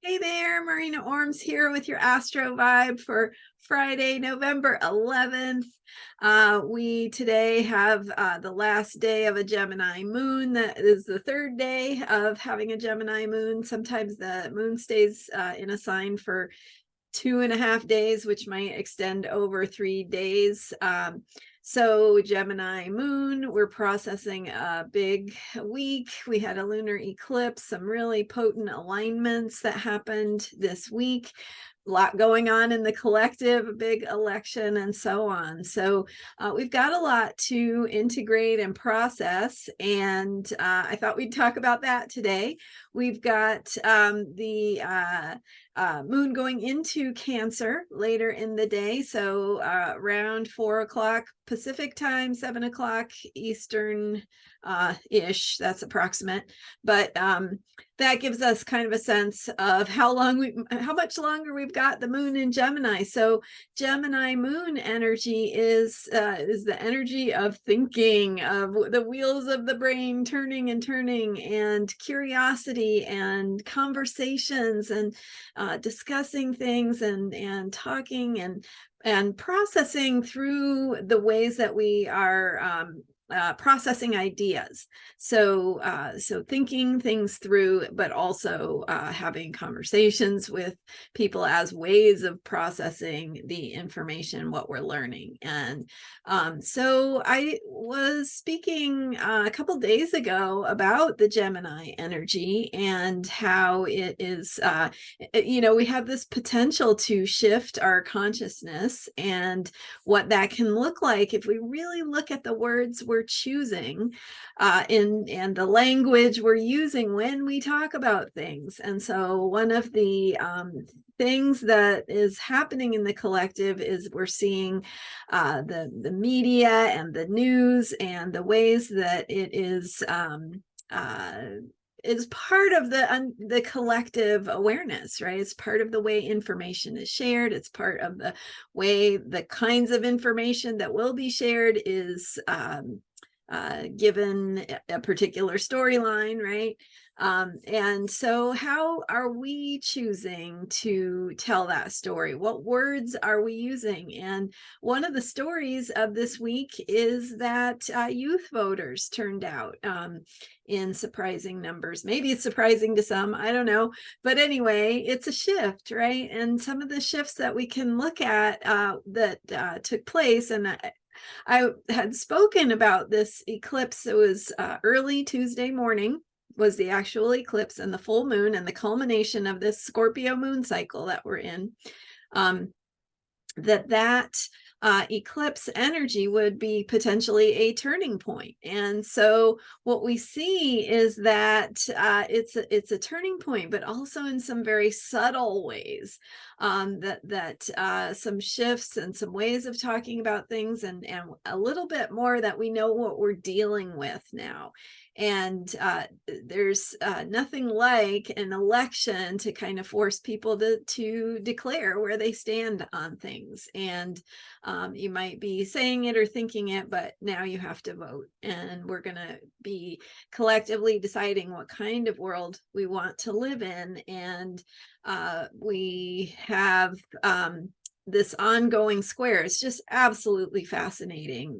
Hey there, Marina Ormes here with your Astro vibe for Friday, November 11th. We today have the last day of a Gemini moon. That is the third day of having a Gemini moon. Sometimes the moon stays in a sign for 2.5 days, which might extend over 3 days. So Gemini moon, we're processing a big week. We had a lunar eclipse, some really potent alignments that happened this week. A lot going on in the collective, a big election and so on. So we've got a lot to integrate and process, and I thought we'd talk about that today. We've got the moon going into Cancer later in the day, so around 4 o'clock Pacific time, 7 o'clock Eastern ish. That's approximate, but that gives us kind of a sense of how much longer we've got the moon in Gemini. So Gemini moon energy is the energy of thinking, of the wheels of the brain turning and turning, and curiosity and conversations, and discussing things, and talking and processing through the ways that we are processing ideas. So thinking things through, but also having conversations with people as ways of processing the information, what we're learning. And so I was speaking a couple days ago about the Gemini energy and how it is, we have this potential to shift our consciousness, and what that can look like if we really look at the words we're choosing and the language we're using when we talk about things. And so one of the things that is happening in the collective is we're seeing the media and the news and the ways that it is part of the collective awareness, right? It's part of the way information is shared. It's part of the way the kinds of information that will be shared is given a particular storyline, right? And so how are we choosing to tell that story? What words are we using? And one of the stories of this week is that youth voters turned out in surprising numbers. Maybe it's surprising to some, I don't know. But anyway, it's a shift, right? And some of the shifts that we can look at that took place, and I had spoken about this eclipse. It was early Tuesday morning was the actual eclipse, and the full moon, and the culmination of this Scorpio moon cycle that we're in. That eclipse energy would be potentially a turning point. And so what we see is that it's a turning point, but also in some very subtle ways, that some shifts and some ways of talking about things, and a little bit more that we know what we're dealing with now. And there's nothing like an election to kind of force people to declare where they stand on things. And you might be saying it or thinking it, but now you have to vote. And we're going to be collectively deciding what kind of world we want to live in. And we have this ongoing square. It's just absolutely fascinating.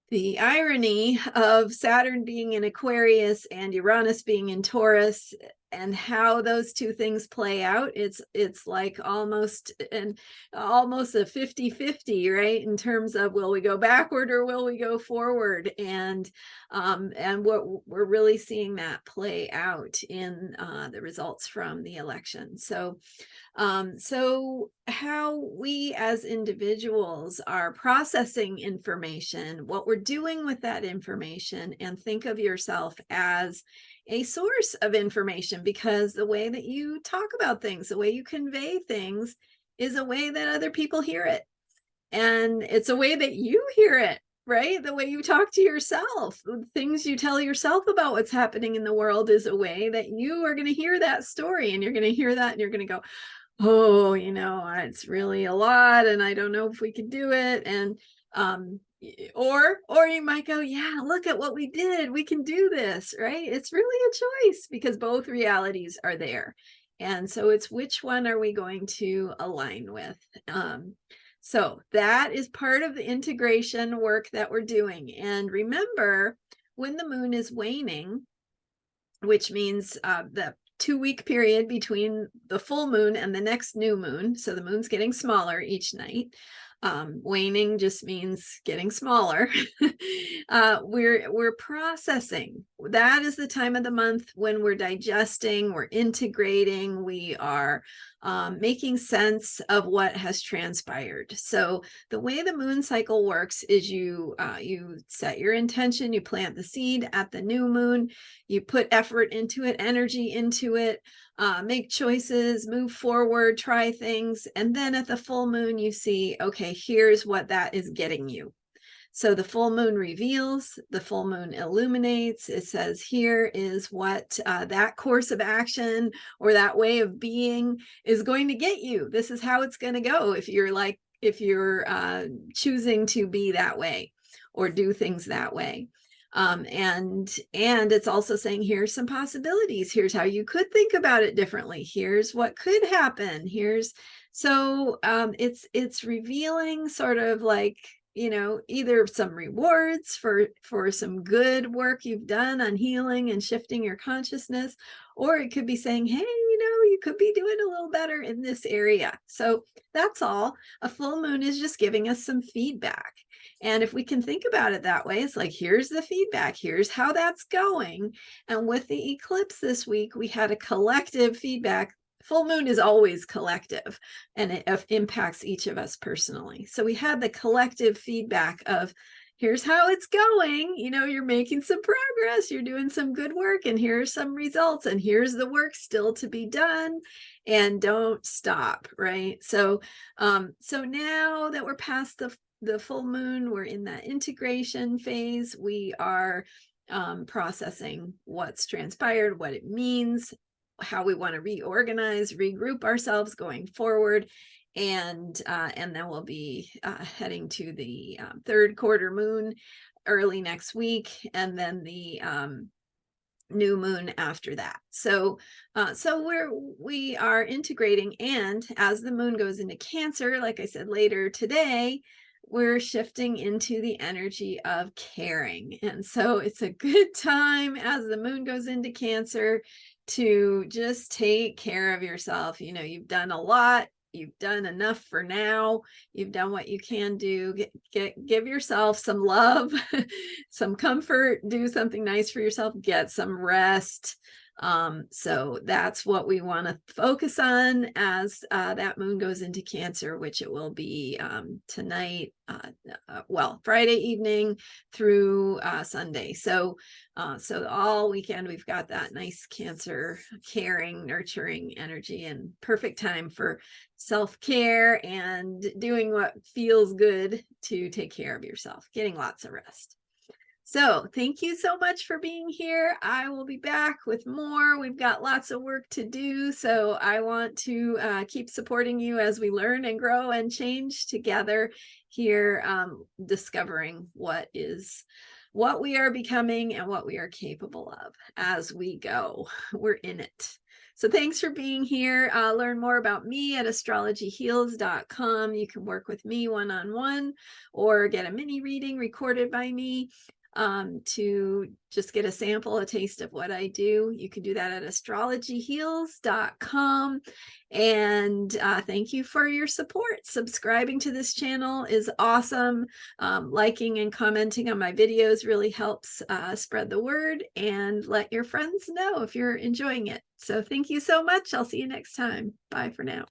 The irony of Saturn being in Aquarius and Uranus being in Taurus, and how those two things play out. It's like almost a 50-50, right? In terms of, will we go backward or will we go forward? And what we're really seeing that play out in the results from the election. So how we as individuals are processing information, what we're doing with that information, and think of yourself as a source of information, because the way that you talk about things, the way you convey things, is a way that other people hear it. And it's a way that you hear it, right? The way you talk to yourself, the things you tell yourself about what's happening in the world, is a way that you are going to hear that story, and you're going to hear that, and you're going to go, oh, it's really a lot, and I don't know if we could do it. And Or you might go, yeah, look at what we did. We can do this, right? It's really a choice because both realities are there. And so it's which one are we going to align with? So that is part of the integration work that we're doing. And remember, when the moon is waning, which means the 2-week period between the full moon and the next new moon. So the moon's getting smaller each night. Waning just means getting smaller. We're processing. That is the time of the month when we're digesting, we're integrating, we are making sense of what has transpired. So the way the moon cycle works is you set your intention, you plant the seed at the new moon, you put effort into it, energy into it, make choices, move forward, try things. And then at the full moon, you see, okay, here's what that is getting you. So the full moon reveals, the full moon illuminates. It says, here is what that course of action or that way of being is going to get you. This is how it's going to go if you're choosing to be that way or do things that way. And it's also saying, here's some possibilities. Here's how you could think about it differently. Here's what could happen. It's revealing sort of like, either some rewards for some good work you've done on healing and shifting your consciousness, or it could be saying, hey, you could be doing a little better in this area. So that's all. A full moon is just giving us some feedback. And if we can think about it that way, it's like, here's the feedback, here's how that's going. And with the eclipse this week, we had a collective feedback. Full moon is always collective, and it impacts each of us personally. So we had the collective feedback of, here's how it's going. You're making some progress, you're doing some good work, and here's some results, and here's the work still to be done, and don't stop, right? So now that we're past the full moon, we're in that integration phase. We are processing what's transpired, what it means, how we want to reorganize, regroup ourselves going forward. And then we'll be heading to the third quarter moon early next week, and then the new moon after that. So we are integrating, and as the moon goes into Cancer, like I said, later today, we're shifting into the energy of caring. And so it's a good time as the moon goes into Cancer to just take care of yourself. You've done a lot. You've done enough for now. You've done what you can do. Give yourself some love, some comfort, do something nice for yourself, get some rest. So that's what we want to focus on as that moon goes into Cancer, which it will be tonight, Friday evening through Sunday. So all weekend we've got that nice Cancer caring, nurturing energy, and perfect time for self-care and doing what feels good to take care of yourself, getting lots of rest. So thank you so much for being here. I will be back with more. We've got lots of work to do. So I want to keep supporting you as we learn and grow and change together here, discovering what we are becoming and what we are capable of as we go. We're in it. So thanks for being here. Learn more about me at astrologyheals.com. You can work with me one-on-one or get a mini reading recorded by me. To just get a sample, a taste of what I do. You can do that at astrologyheals.com. And thank you for your support. Subscribing to this channel is awesome. Liking and commenting on my videos really helps spread the word, and let your friends know if you're enjoying it. So thank you so much. I'll see you next time. Bye for now.